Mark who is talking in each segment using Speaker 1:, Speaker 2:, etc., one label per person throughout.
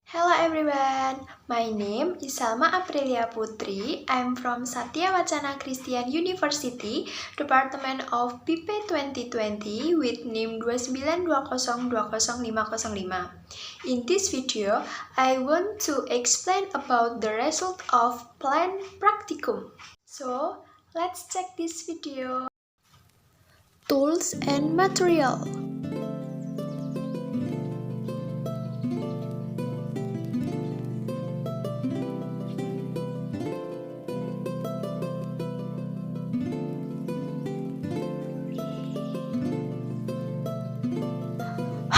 Speaker 1: Hello everyone, my name is Salma Aprilia Putri. I'm from Satya Wacana Christian University, Department of BP 2020 with NIM 2920200505. In this video, I want to explain about the result of plant practicum. So, let's check this video. Tools and material.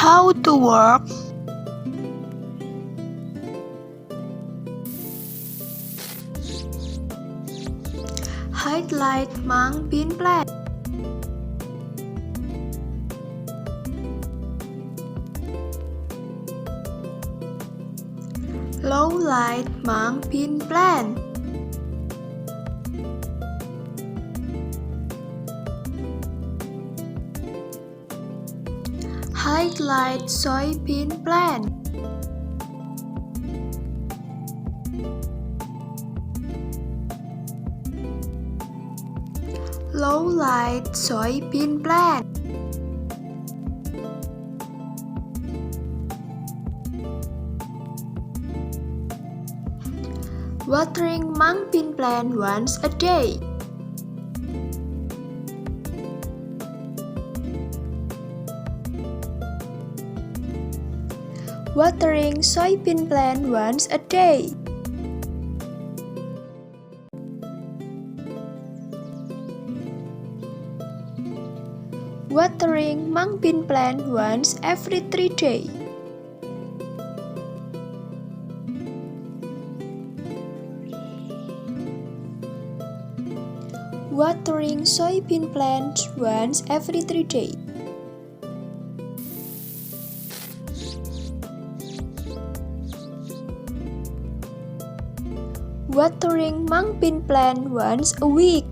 Speaker 1: How to work? Highlight mung bean plant. Low light mung bean plant. Highlight soybean plant. Low light soybean plant. Watering mung bean plant once a day. Watering soybean plant once a day. Watering mung bean plant once every 3 days. Watering soybean plants once every 3 days. Watering mung bean plant once a week.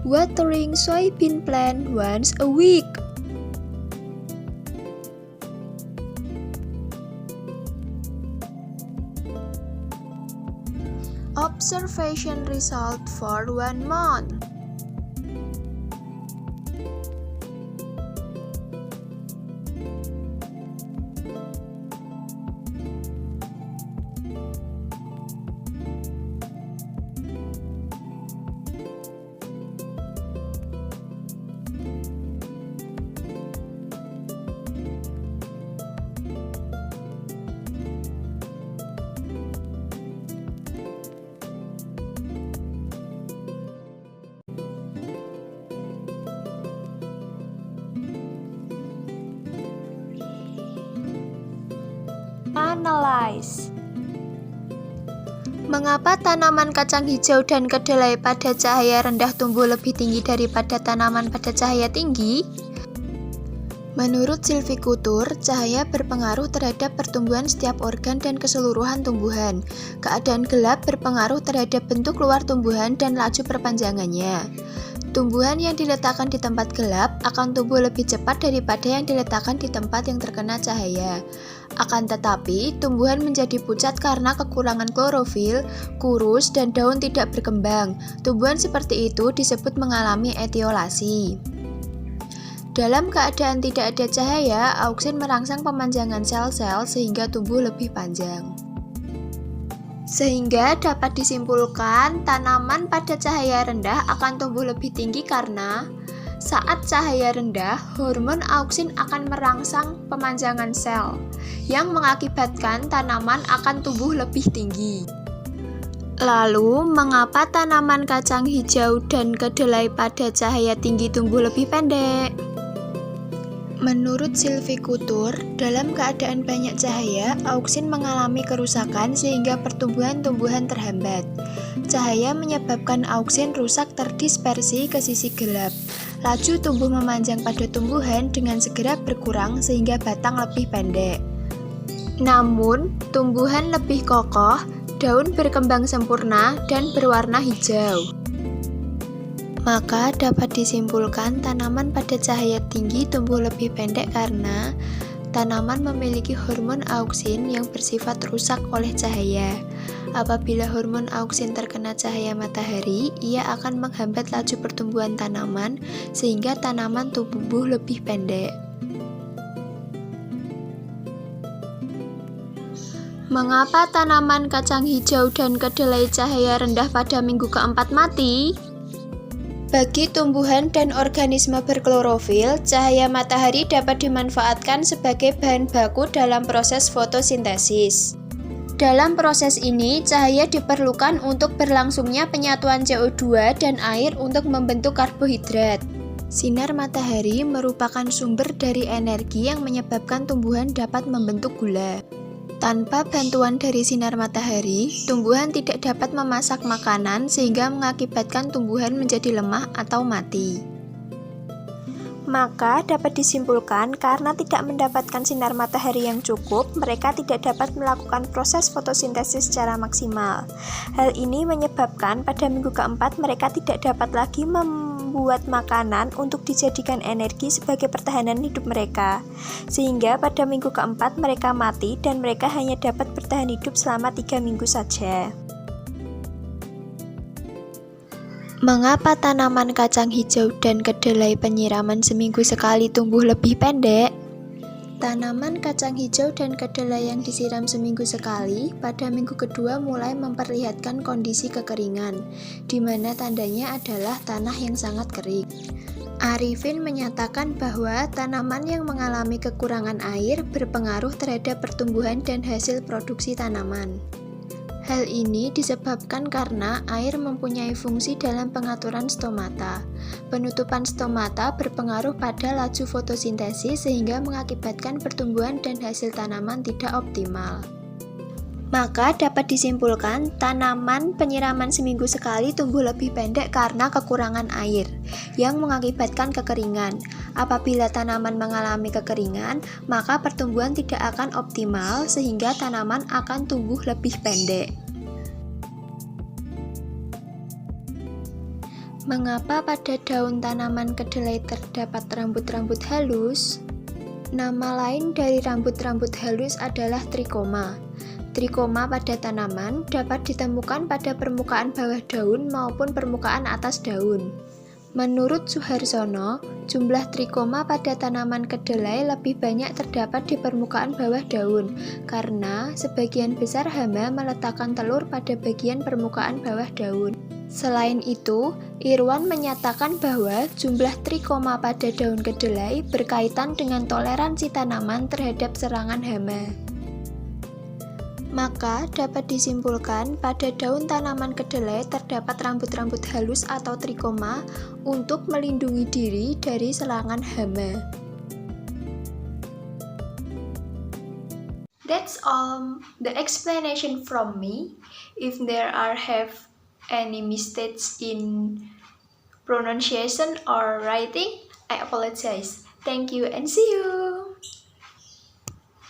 Speaker 1: Watering soybean plant once a week. Observation result for 1 month. Analyze. Mengapa tanaman kacang hijau dan kedelai pada cahaya rendah tumbuh lebih tinggi daripada tanaman pada cahaya tinggi? Menurut silvikultur, cahaya berpengaruh terhadap pertumbuhan setiap organ dan keseluruhan tumbuhan. Keadaan gelap berpengaruh terhadap bentuk luar tumbuhan dan laju perpanjangannya. Tumbuhan yang diletakkan di tempat gelap akan tumbuh lebih cepat daripada yang diletakkan di tempat yang terkena cahaya. Akan tetapi, tumbuhan menjadi pucat karena kekurangan klorofil, kurus, dan daun tidak berkembang. Tumbuhan seperti itu disebut mengalami etiolasi. Dalam keadaan tidak ada cahaya, auksin merangsang pemanjangan sel-sel sehingga tumbuh lebih panjang. Sehingga dapat disimpulkan tanaman pada cahaya rendah akan tumbuh lebih tinggi karena saat cahaya rendah, hormon auksin akan merangsang pemanjangan sel yang mengakibatkan tanaman akan tumbuh lebih tinggi. Lalu, mengapa tanaman kacang hijau dan kedelai pada cahaya tinggi tumbuh lebih pendek? Menurut silvikultur, dalam keadaan banyak cahaya, auksin mengalami kerusakan sehingga pertumbuhan tumbuhan terhambat. Cahaya menyebabkan auksin rusak terdispersi ke sisi gelap. Laju tumbuh memanjang pada tumbuhan dengan segera berkurang sehingga batang lebih pendek. Namun, tumbuhan lebih kokoh, daun berkembang sempurna, dan berwarna hijau. Maka dapat disimpulkan tanaman pada cahaya tinggi tumbuh lebih pendek karena tanaman memiliki hormon auksin yang bersifat rusak oleh cahaya. Apabila hormon auksin terkena cahaya matahari, ia akan menghambat laju pertumbuhan tanaman sehingga tanaman tumbuh lebih pendek. Mengapa tanaman kacang hijau dan kedelai cahaya rendah pada minggu keempat mati? Bagi tumbuhan dan organisme berklorofil, cahaya matahari dapat dimanfaatkan sebagai bahan baku dalam proses fotosintesis. Dalam proses ini, cahaya diperlukan untuk berlangsungnya penyatuan CO2 dan air untuk membentuk karbohidrat. Sinar matahari merupakan sumber dari energi yang menyebabkan tumbuhan dapat membentuk gula. Tanpa bantuan dari sinar matahari, tumbuhan tidak dapat memasak makanan sehingga mengakibatkan tumbuhan menjadi lemah atau mati. Maka dapat disimpulkan karena tidak mendapatkan sinar matahari yang cukup, mereka tidak dapat melakukan proses fotosintesis secara maksimal. Hal ini menyebabkan pada minggu keempat mereka tidak dapat lagi membuat makanan untuk dijadikan energi sebagai pertahanan hidup mereka. Sehingga pada minggu keempat mereka mati dan mereka hanya dapat bertahan hidup selama 3 minggu saja. Mengapa tanaman kacang hijau dan kedelai penyiraman seminggu sekali tumbuh lebih pendek? Tanaman kacang hijau dan kedelai yang disiram seminggu sekali pada minggu kedua mulai memperlihatkan kondisi kekeringan, di mana tandanya adalah tanah yang sangat kering. Arifin menyatakan bahwa tanaman yang mengalami kekurangan air berpengaruh terhadap pertumbuhan dan hasil produksi tanaman. Hal ini disebabkan karena air mempunyai fungsi dalam pengaturan stomata. Penutupan stomata berpengaruh pada laju fotosintesis sehingga mengakibatkan pertumbuhan dan hasil tanaman tidak optimal. Maka dapat disimpulkan tanaman penyiraman seminggu sekali tumbuh lebih pendek karena kekurangan air yang mengakibatkan kekeringan. Apabila tanaman mengalami kekeringan, maka pertumbuhan tidak akan optimal sehingga tanaman akan tumbuh lebih pendek. Mengapa pada daun tanaman kedelai terdapat rambut-rambut halus? Nama lain dari rambut-rambut halus adalah trikoma. Trikoma pada tanaman dapat ditemukan pada permukaan bawah daun maupun permukaan atas daun. Menurut Suharsono, jumlah trikoma pada tanaman kedelai lebih banyak terdapat di permukaan bawah daun karena sebagian besar hama meletakkan telur pada bagian permukaan bawah daun. Selain itu, Irwan menyatakan bahwa jumlah trikoma pada daun kedelai berkaitan dengan toleransi tanaman terhadap serangan hama. Maka dapat disimpulkan pada daun tanaman kedelai terdapat rambut-rambut halus atau trikoma untuk melindungi diri dari serangan hama. That's all the explanation from me. If there are any mistakes in pronunciation or writing, I apologize. Thank you and see you!